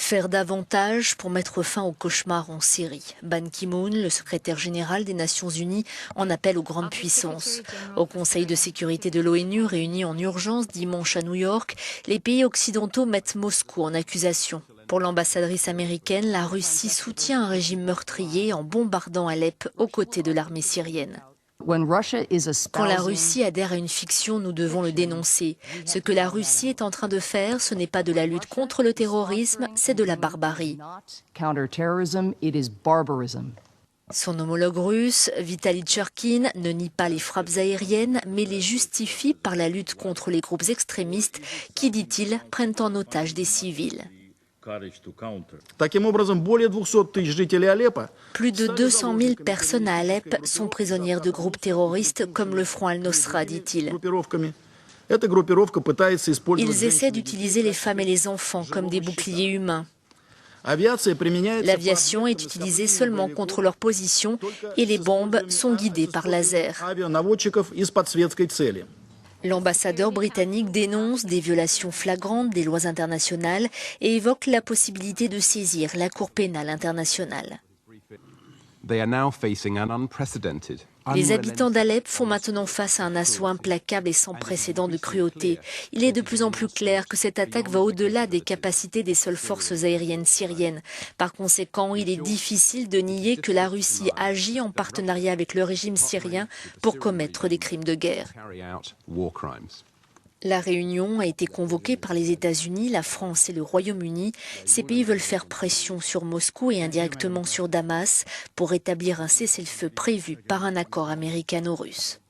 Faire davantage pour mettre fin au cauchemar en Syrie. Ban Ki-moon, le secrétaire général des Nations Unies, en appelle aux grandes puissances. Au Conseil de sécurité de l'ONU, réuni en urgence dimanche à New York, les pays occidentaux mettent Moscou en accusation. Pour l'ambassadrice américaine, la Russie soutient un régime meurtrier en bombardant Alep aux côtés de l'armée syrienne. Quand la Russie adhère à une fiction, nous devons le dénoncer. Ce que la Russie est en train de faire, ce n'est pas de la lutte contre le terrorisme, c'est de la barbarie. Son homologue russe, Vitaly Tcherkin, ne nie pas les frappes aériennes, mais les justifie par la lutte contre les groupes extrémistes qui, dit-il, prennent en otage des civils. Plus de 200 000 personnes à Alep sont prisonnières de groupes terroristes comme le Front al-Nosra, dit-il. Ils essaient d'utiliser les femmes et les enfants comme des boucliers humains. L'aviation est utilisée seulement contre leur position et les bombes sont guidées par laser. L'ambassadeur britannique dénonce des violations flagrantes des lois internationales et évoque la possibilité de saisir la Cour pénale internationale. Les habitants d'Alep font maintenant face à un assaut implacable et sans précédent de cruauté. Il est de plus en plus clair que cette attaque va au-delà des capacités des seules forces aériennes syriennes. Par conséquent, il est difficile de nier que la Russie agit en partenariat avec le régime syrien pour commettre des crimes de guerre. La réunion a été convoquée par les États-Unis, la France et le Royaume-Uni. Ces pays veulent faire pression sur Moscou et indirectement sur Damas pour établir un cessez-le-feu prévu par un accord américano-russe.